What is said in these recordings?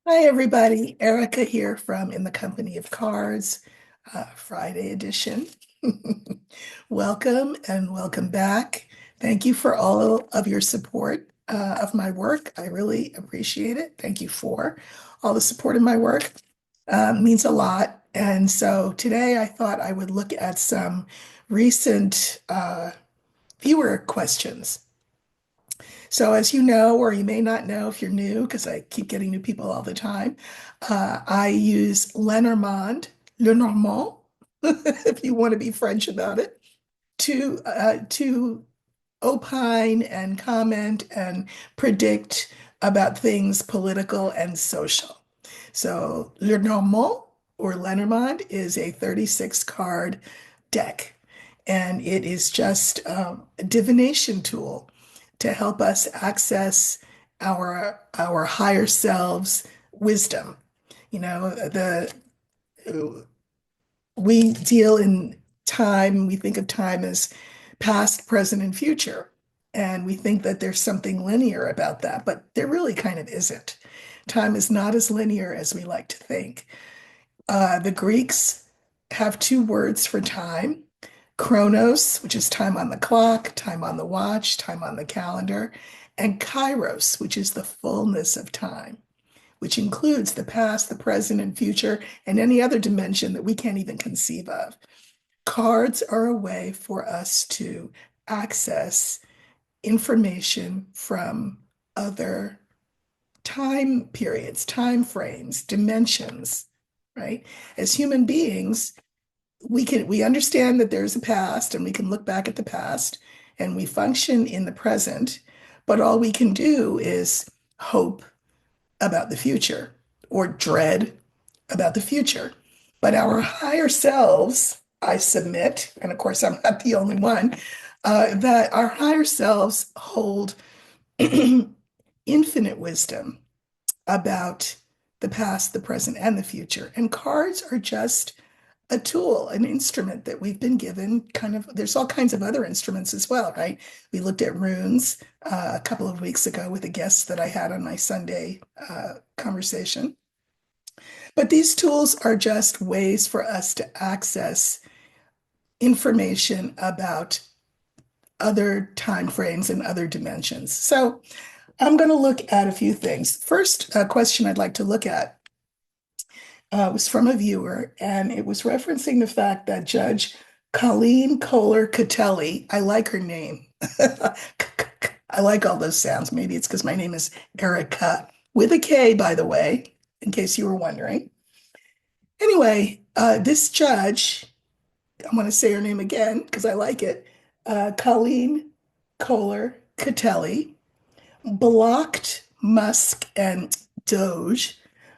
Hi, everybody. Erica here from In the Company of Cards, Friday edition. Welcome and welcome back. Thank you for all of your support of my work. I really appreciate it. Thank you for all the support of my work. Means a lot. And so today I thought I would look at some recent viewer questions. So, as you know, or you may not know if you're new, because I keep getting new people all the time, I use Lenormand, if you want to be French about it, to opine and comment and predict about things political and social. So, Lenormand or Lenormand is a 36 card deck, and it is just a divination tool to help us access our higher selves wisdom. You know, the we deal in time, we think of time as past, present, and future. And we think that there's something linear about that, but there really kind of isn't. Time is not as linear as we like to think. The Greeks have two words for time: chronos, which is time on the clock, time on the watch, time on the calendar, and kairos, which is the fullness of time, which includes the past, the present, and future, and any other dimension that we can't even conceive of. Cards are a way for us to access information from other time periods, time frames, dimensions, right? As human beings, we understand that there's a past and we can look back at the past and we function in the present, but all we can do is hope about the future or dread about the future. But our higher selves, I submit, and of course I'm not the only one, that our higher selves hold infinite wisdom about the past, the present, and the future. And cards are just a tool, an instrument that we've been given. Kind of, there's all kinds of other instruments as well, right? We looked at runes a couple of weeks ago with a guest that I had on my Sunday conversation. But these tools are just ways for us to access information about other time frames and other dimensions. So I'm going to look at a few things. First question I'd like to look at was from a viewer, and it was referencing the fact that Judge Colleen Kollar-Kotelly, I like her name. I like all those sounds. Maybe it's because my name is Erica, with a K, by the way, in case you were wondering. Anyway, this judge, I'm going to say her name again because I like it, Colleen Kollar-Kotelly, blocked Musk and Doge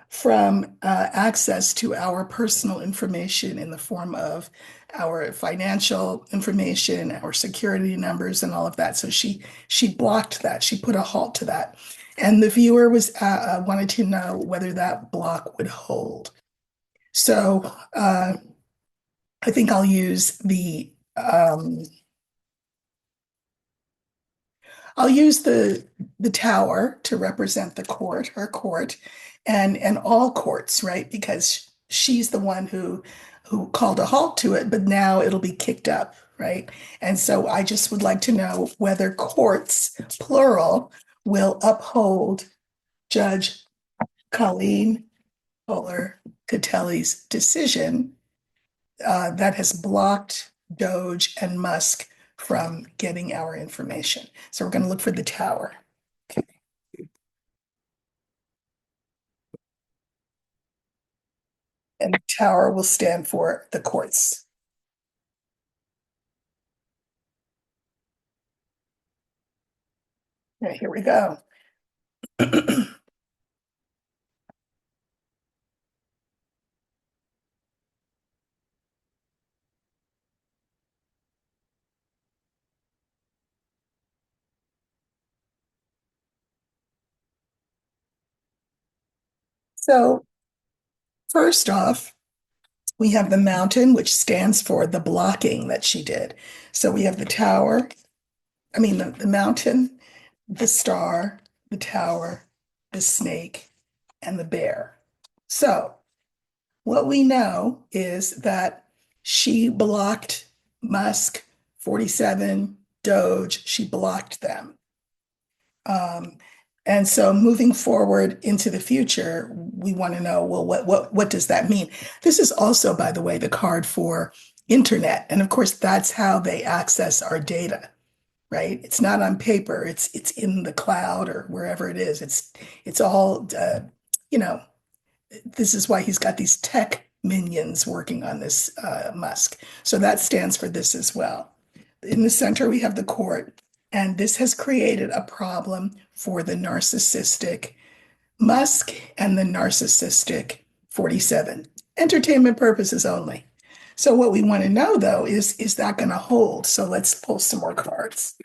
from access to our personal information in the form of our financial information, our security numbers, and all of that. So she blocked that. She put a halt to that. And the viewer was wanted to know whether that block would hold. So I think I'll use the tower to represent the court, her court, and all courts, right? Because she's the one who called a halt to it, but now it'll be kicked up, right? And so I just would like to know whether courts, plural, will uphold Judge Colleen Kohler Catelli's decision that has blocked Doge and Musk from getting our information. So we're going to look for the tower. Okay. And the tower will stand for the courts. Right, here we go. So first off, we have the mountain, which stands for the blocking that she did. So we have the tower, I mean, the mountain, the star, the tower, the snake, and the bear. So what we know is that she blocked Musk, 47, Doge, she blocked them. Um, and so moving forward into the future, we want to know, well, what does that mean? This is also, by the way, the card for internet. And of course, that's how they access our data, right? It's not on paper, it's in the cloud or wherever it is. It's all you know, this is why he's got these tech minions working on this Musk. So that stands for this as well. In the center, we have the court, and this has created a problem for the narcissistic Musk and the narcissistic 47. Entertainment purposes only. So what we want to know though is that going to hold? So let's pull some more cards.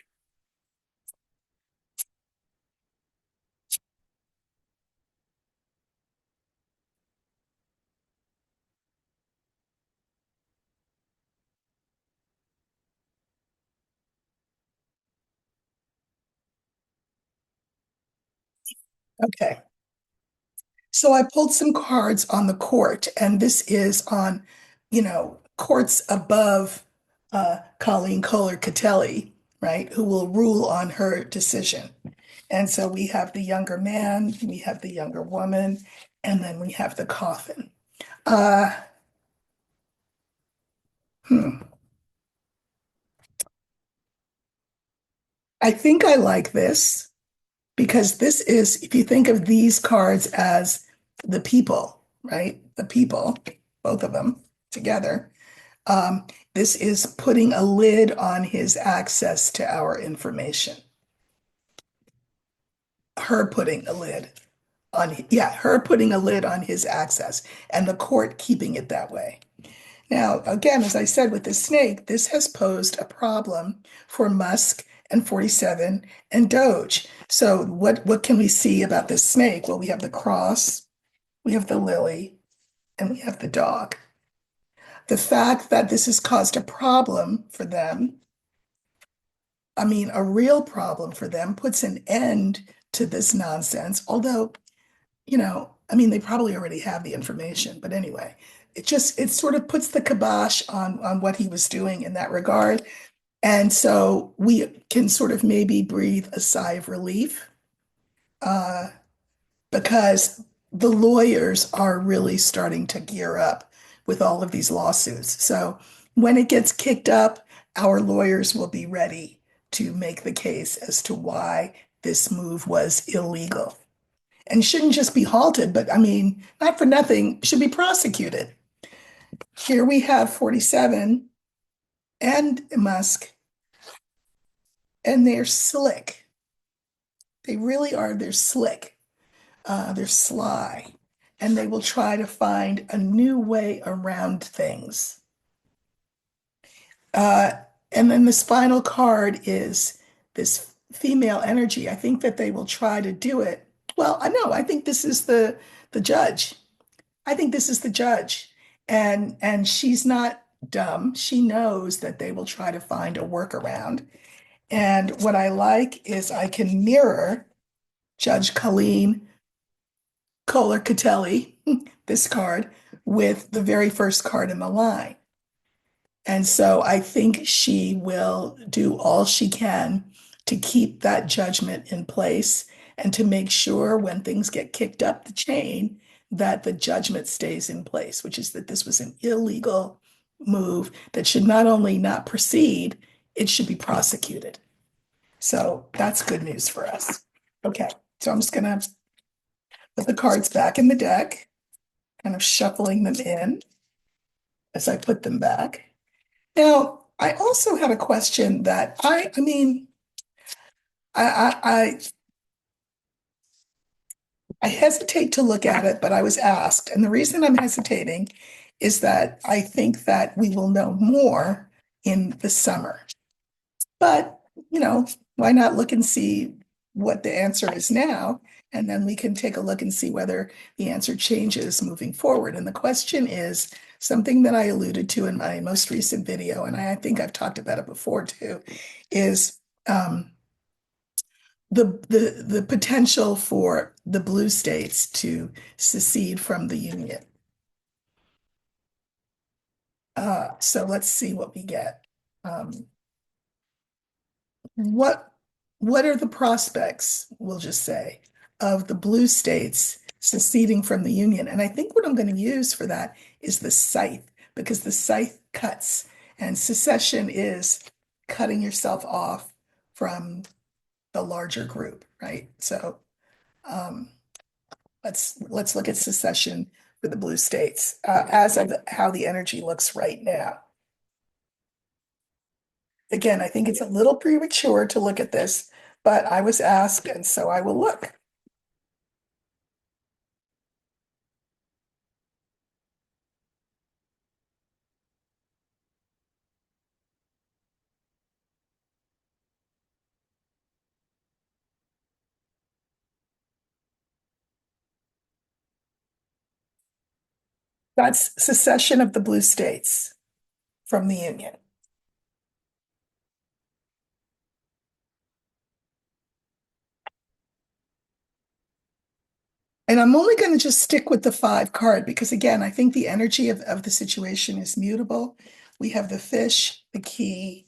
Okay. So I pulled some cards on the court, and this is on, courts above Colleen Kollar-Kotelly, right, who will rule on her decision. And so we have the younger man, we have the younger woman, and then we have the coffin. Uh, hmm. I think I like this because this is, if you think of these cards as the people, right? The people, both of them together. Um, this is putting a lid on his access to our information. Her putting a lid yeah, her putting a lid on his access and the court keeping it that way. Now, again, as I said with the snake, this has posed a problem for Musk and 47 and Doge. So what can we see about this snake? Well, we have the cross, we have the lily, and we have the dog. The fact that this has caused a problem for them, I mean, a real problem for them, puts an end to this nonsense. Although, I mean, they probably already have the information, but anyway, it sort of puts the kibosh on what he was doing in that regard. And so we can sort of maybe breathe a sigh of relief uh, because the lawyers are really starting to gear up with all of these lawsuits. So when it gets kicked up, our lawyers will be ready to make the case as to why this move was illegal and shouldn't just be halted, but I mean, not for nothing, should be prosecuted. Here we have 47 and Musk, and they're slick. They really are. They're slick. They're sly, and they will try to find a new way around things. Uh, and then this final card is this female energy. I think that they will try to do it. Well, I know. I think this is the judge. I think this is the judge. And she's not dumb. She knows that they will try to find a workaround. And what I like is I can mirror Judge Colleen Kollar-Kotelly, this card, with the very first card in the line. And so I think she will do all she can to keep that judgment in place and to make sure when things get kicked up the chain that the judgment stays in place, which is that this was an illegal move that should not only not proceed, it should be prosecuted. So that's good news for us. Okay, so I'm just gonna put the cards back in the deck, kind of shuffling them in as I put them back. Now, I also had a question that I mean, I I hesitate to look at it, but I was asked, and the reason I'm hesitating is that I think that we will know more in the summer. But, why not look and see what the answer is now? And then we can take a look and see whether the answer changes moving forward. And the question is something that I alluded to in my most recent video, and I think I've talked about it before too, is the potential for the blue states to secede from the Union. So let's see what we get. Um, what what are the prospects, we'll just say, of the blue states seceding from the Union? And I think what I'm going to use for that is the scythe, because the scythe cuts, and secession is cutting yourself off from the larger group, right? So um, let's look at secession for the blue states as of how the energy looks right now. Again, I think it's a little premature to look at this, but I was asked, and so I will look. That's secession of the blue states from the Union. And I'm only going to just stick with the five card because, again, I think the energy of the situation is mutable. We have the fish, the key,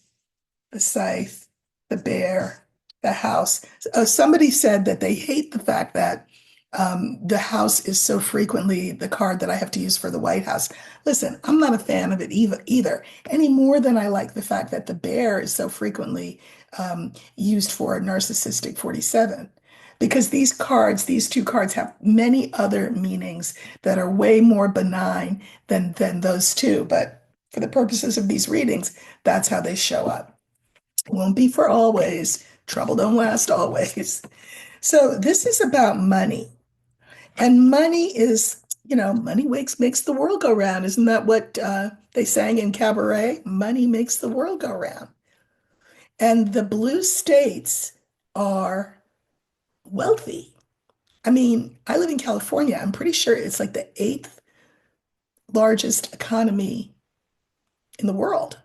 the scythe, the bear, the house. Somebody said that they hate the fact that the house is so frequently the card that I have to use for the White House. Listen, I'm not a fan of it either, any more than I like the fact that the bear is so frequently used for narcissistic 47. Because these two cards have many other meanings that are way more benign than those two. But for the purposes of these readings, that's how they show up. Won't be for always. Trouble don't last always. So this is about money. And money is, money makes the world go round. Isn't that what they sang in Cabaret? Money makes the world go round. And the blue states are wealthy. I mean, I live in California. I'm pretty sure it's like the eighth largest economy in the world.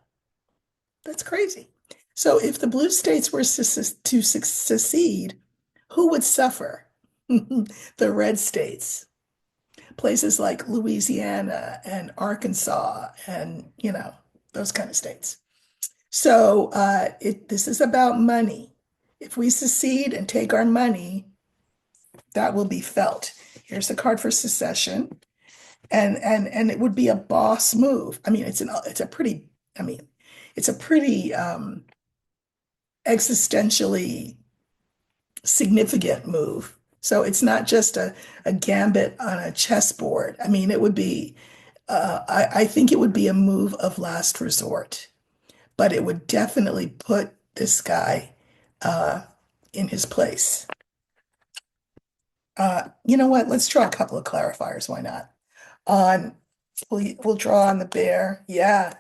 That's crazy. So if the blue states were to secede, who would suffer? The red states, places like Louisiana and Arkansas and, those kind of states. So this is about money. If we secede and take our money, that will be felt. Here's the card for secession. And it would be a boss move. I mean, it's a pretty, I mean, it's a pretty existentially significant move. So it's not just a gambit on a chessboard. I mean, it would be, I think it would be a move of last resort, but it would definitely put this guy uh, in his place. You know what? Let's draw a couple of clarifiers. Why not? On, we'll draw on the bear. Yeah.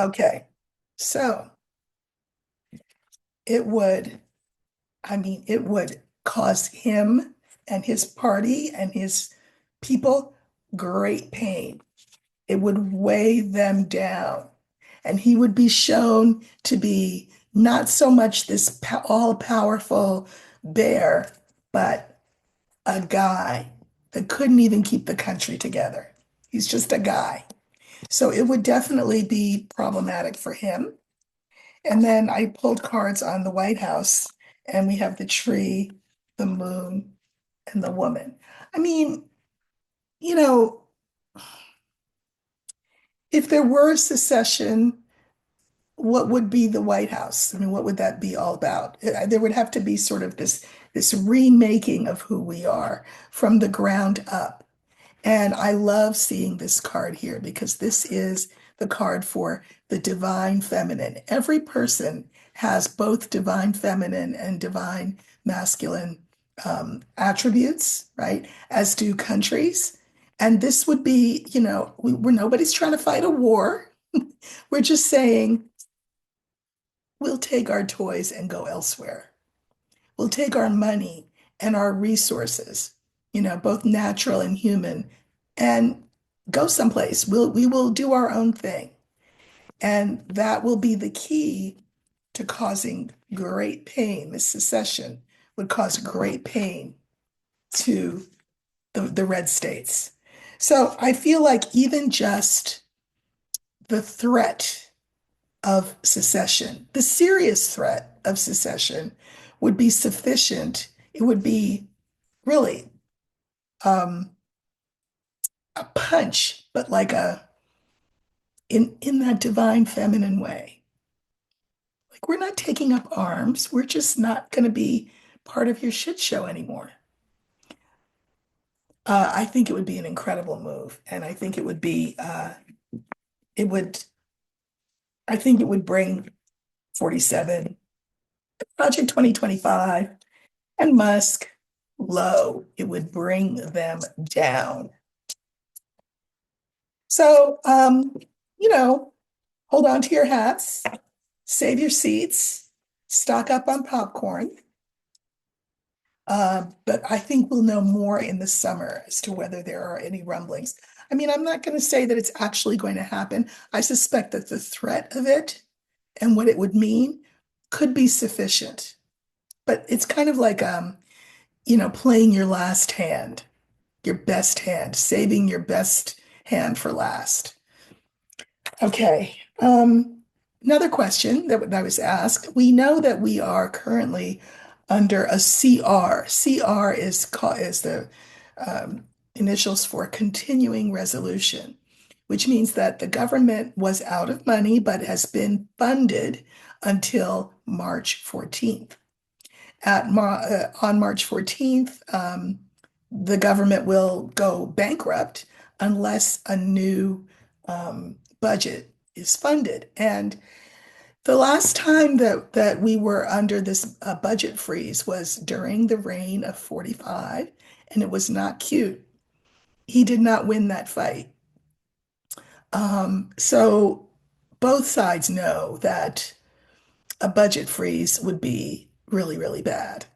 Okay. So it would, I mean, it would cause him and his party and his people great pain. It would weigh them down. And he would be shown to be not so much this all-powerful bear, but a guy that couldn't even keep the country together. He's just a guy. So it would definitely be problematic for him. And then I pulled cards on the White House, and we have the tree, the moon, and the woman. I mean, you know, if there were a secession, what would be the White House? I mean, what would that be all about? There would have to be sort of this remaking of who we are from the ground up. And I love seeing this card here because this is the card for the divine feminine. Every person has both divine feminine and divine masculine attributes, right? As do countries. And this would be, we're nobody's trying to fight a war. We're just saying we'll take our toys and go elsewhere. We'll take our money and our resources, both natural and human, and go someplace. We will do our own thing. And that will be the key to causing great pain. This secession would cause great pain to the red states. So I feel like even just the threat of secession, the serious threat of secession, would be sufficient. It would be really um, a punch, but like a in that divine feminine way. Like we're not taking up arms. We're just not going to be part of your shit show anymore. I think it would be an incredible move, and I think it would be it would I think it would bring 47, Project 2025, and Musk low. It would bring them down. So, you know, hold on to your hats, save your seats, stock up on popcorn. But I think we'll know more in the summer as to whether there are any rumblings. I mean, I'm not going to say that it's actually going to happen. I suspect that the threat of it and what it would mean could be sufficient. But it's kind of like playing your last hand, your best hand, saving your best hand for last. Okay. Another question that I was asked. We know that we are currently under a CR. CR is the initials for continuing resolution, which means that the government was out of money but has been funded until March 14th. On March 14th, the government will go bankrupt unless a new budget is funded. And the last time that we were under this budget freeze was during the reign of 45, and it was not cute. He did not win that fight. So both sides know that a budget freeze would be really, really bad.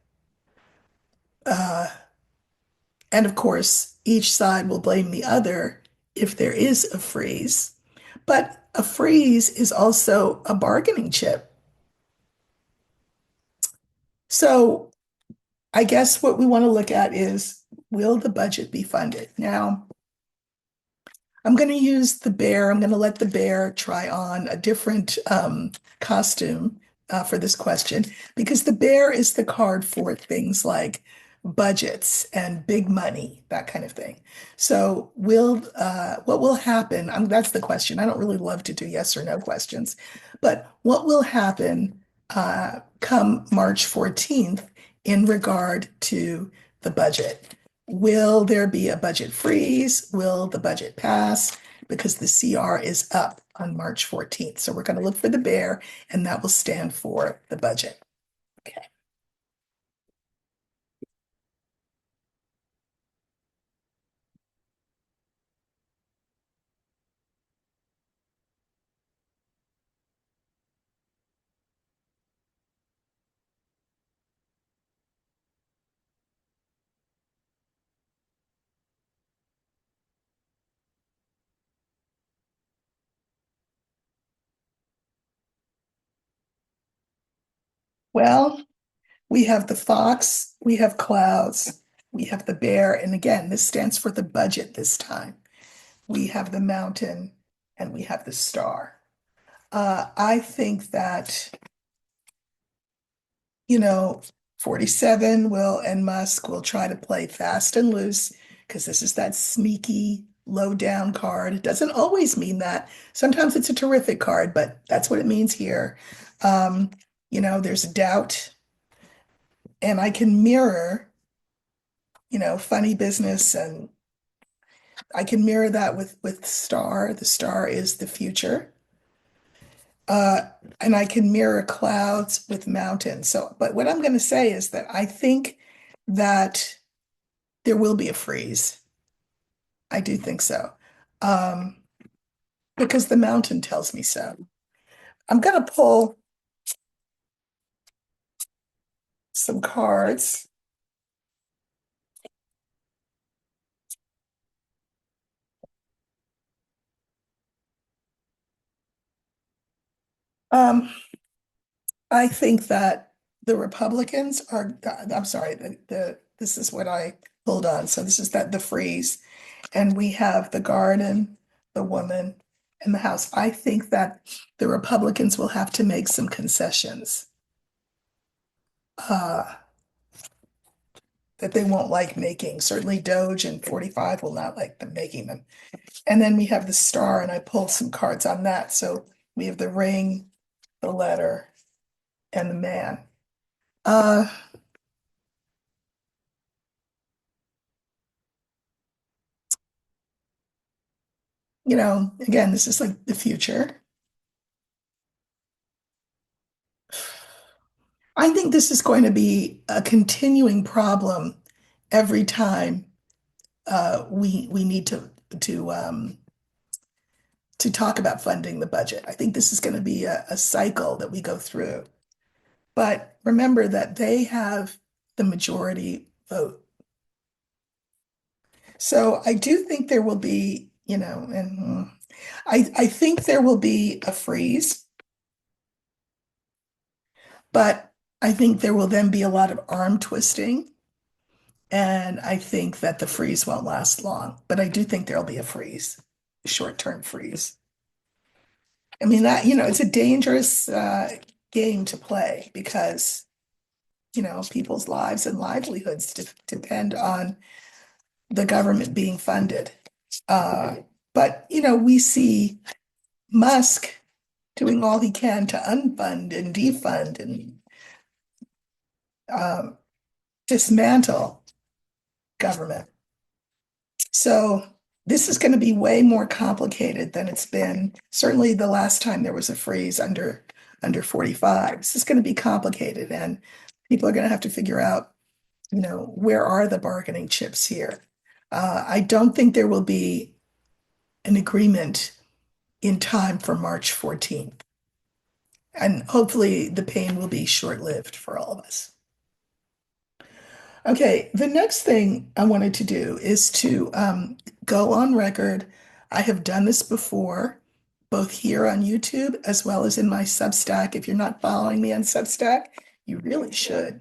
Uh, and of course, each side will blame the other if there is a freeze. But a freeze is also a bargaining chip. So I guess what we want to look at is, will the budget be funded? Now, I'm going to use the bear. I'm going to let the bear try on a different costume for this question because the bear is the card for things like budgets and big money, that kind of thing. So, will what will happen? That's the question. I don't really love to do yes or no questions, but what will happen come March 14th in regard to the budget? Will there be a budget freeze? Will the budget pass? Because the CR is up on March 14th. So we're going to look for the bear, and that will stand for the budget. Okay. Well, we have the fox, we have clouds, we have the bear. And again, this stands for the budget this time. We have the mountain and we have the star. I think that you know, 47 will and Musk will try to play fast and loose because this is that sneaky low down card. It doesn't always mean that. Sometimes it's a terrific card, but that's what it means here. Um, there's doubt, and I can mirror, funny business, and I can mirror that with star. The star is the future. Uh, and I can mirror clouds with mountains. So, but what I'm going to say is that I think that there will be a freeze. I do think so. Um, because the mountain tells me so. I'm going to pull some cards. Um, I think that the Republicans are, I'm sorry, this is what I pulled on. So this is that the freeze, and we have the garden, the woman, and the house. I think that the Republicans will have to make some concessions uh, that they won't like making. Certainly Doge and 45 will not like them making them. And then we have the star, and I pulled some cards on that. So we have the ring, the letter, and the man. Uh, again, this is like the future. I think this is going to be a continuing problem every time we need to talk about funding the budget. I think this is going to be a cycle that we go through. But remember that they have the majority vote. So I do think there will be, and I think there will be a freeze, but I think there will then be a lot of arm twisting. And I think that the freeze won't last long, but I do think there'll be a freeze, short-term freeze. I mean, that, it's a dangerous game to play because, people's lives and livelihoods depend on the government being funded. Uh, but, we see Musk doing all he can to unfund and defund and um, dismantle government. So this is going to be way more complicated than it's been. Certainly the last time there was a freeze under 45. This is going to be complicated, and people are going to have to figure out, where are the bargaining chips here? I don't think there will be an agreement in time for March 14th. And hopefully the pain will be short-lived for all of us. Okay, the next thing I wanted to do is to go on record. I have done this before, both here on YouTube as well as in my Substack. If you're not following me on Substack, you really should.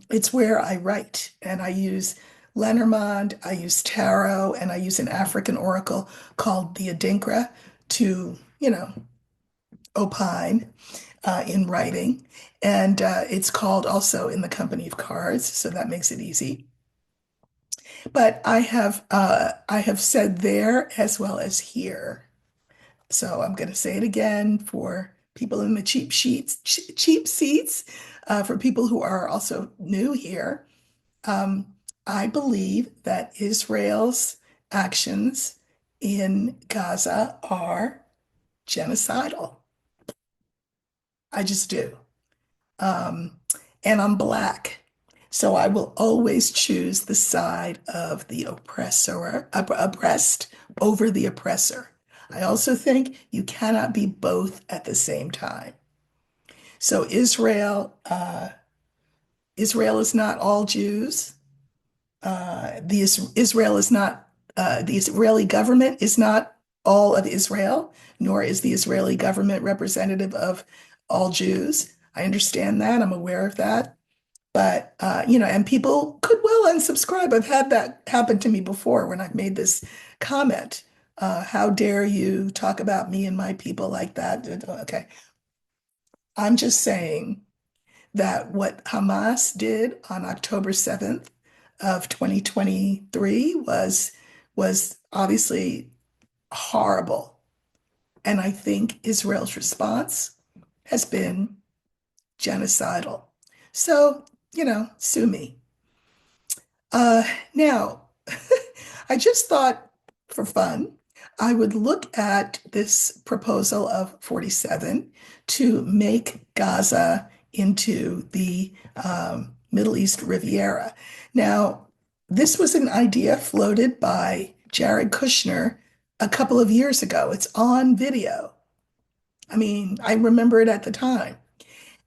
It's where I write, and I use Lenormand, I use tarot, and I use an African oracle called the Adinkra to, opine in writing. And it's called also In the Company of Cards, so that makes it easy. But I have said there as well as here. So I'm going to say it again for people in the cheap seats, for people who are also new here. Um, I believe that Israel's actions in Gaza are genocidal. I just do. Um, and I'm Black. So I will always choose the side of the oppressed over the oppressor. I also think you cannot be both at the same time. So Israel is not all Jews. Israel is not, the Israeli government is not all of Israel, nor is the Israeli government representative of all Jews. I understand that. I'm aware of that. But, and people could well unsubscribe. I've had that happen to me before when I've made this comment. How dare you talk about me and my people like that? Okay. I'm just saying that what Hamas did on October 7th of 2023 was obviously horrible. And I think Israel's response has been genocidal. So, sue me. Now, I just thought for fun, I would look at this proposal of 47 to make Gaza into the Middle East Riviera. Now, this was an idea floated by Jared Kushner a couple of years ago. It's on video. I mean, I remember it at the time.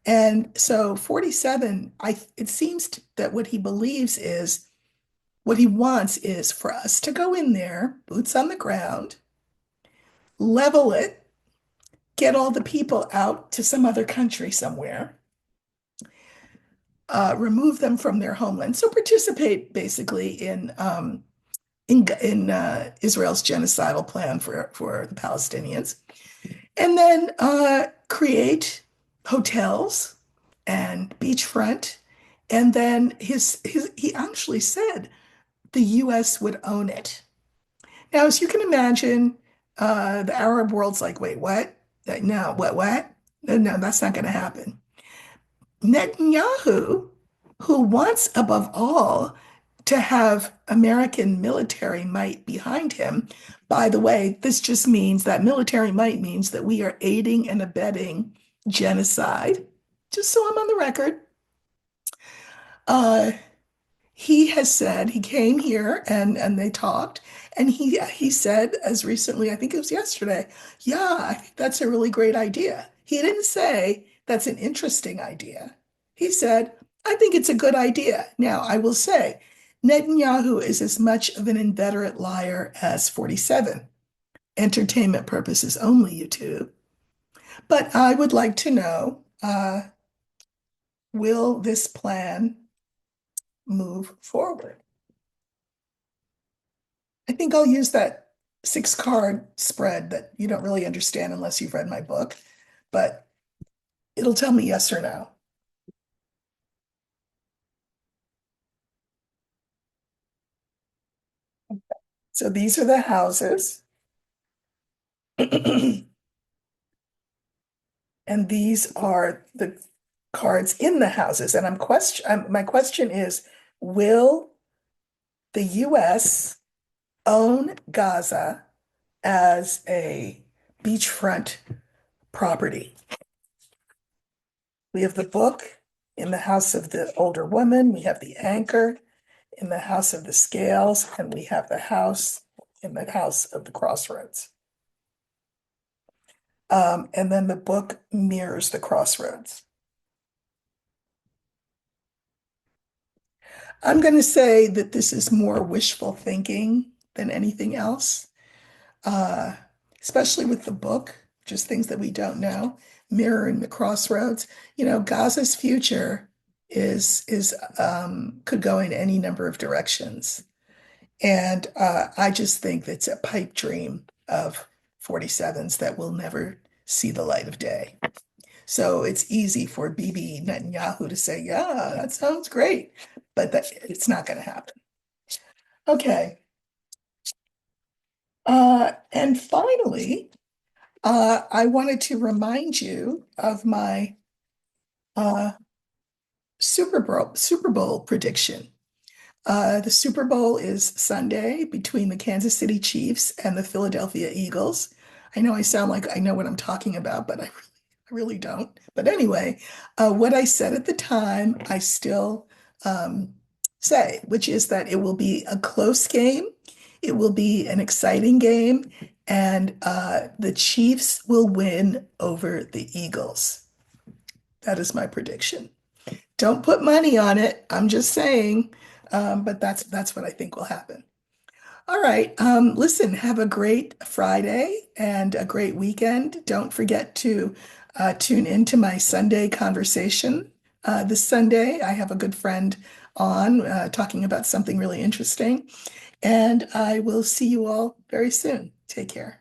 And so 47, it seems that what he believes is what he wants is for us to go in there, boots on the ground, level it, get all the people out to some other country somewhere, remove them from their homeland. So participate basically in Israel's genocidal plan for the Palestinians, and then create hotels and beachfront. And then he actually said the U.S. would own it. Now, as you can imagine, the Arab world's like, wait, what? No, what? No, no, that's not going to happen. Netanyahu, who wants above all to have American military might behind him. By the way, this just means that military might means that we are aiding and abetting genocide. Just so I'm on the record. Uh, he has said he came here and they talked, and he said as recently, I think it was yesterday, yeah, I think that's a really great idea. He didn't say that's an interesting idea. He said, I think it's a good idea. Now, I will say, Netanyahu is as much of an inveterate liar as 47. Entertainment purposes only, YouTube. But I would like to know, will this plan move forward? I think I'll use that 6 card spread that you don't really understand unless you've read my book, but it'll tell me yes or no. So these are the houses, and these are the cards in the houses. And my question is, will the US own Gaza as a beachfront property? We have the book in the house of the older woman, we have the anchor in the house of the scales, and we have the house in the house of the crossroads. And then the book mirrors the crossroads. I'm going to say that this is more wishful thinking than anything else, uh, especially with the book, just things that we don't know, mirroring the crossroads. You know, Gaza's future is could go in any number of directions. And I just think that's a pipe dream of 47s that will never see the light of day. So it's easy for Bibi Netanyahu to say, yeah, that sounds great, but it's not going to happen. Okay. And finally, I wanted to remind you of my uh, Super Bowl prediction. The Super Bowl is Sunday between the Kansas City Chiefs and the Philadelphia Eagles. I know I sound like I know what I'm talking about, but I really don't. But anyway, what I said at the time, I still um, say, which is that it will be a close game. It will be an exciting game, and the Chiefs will win over the Eagles. That is my prediction. Don't put money on it. I'm just saying, but that's what I think will happen. All right. Listen, have a great Friday and a great weekend. Don't forget to tune into my Sunday conversation. This Sunday, I have a good friend on talking about something really interesting, and I will see you all very soon. Take care.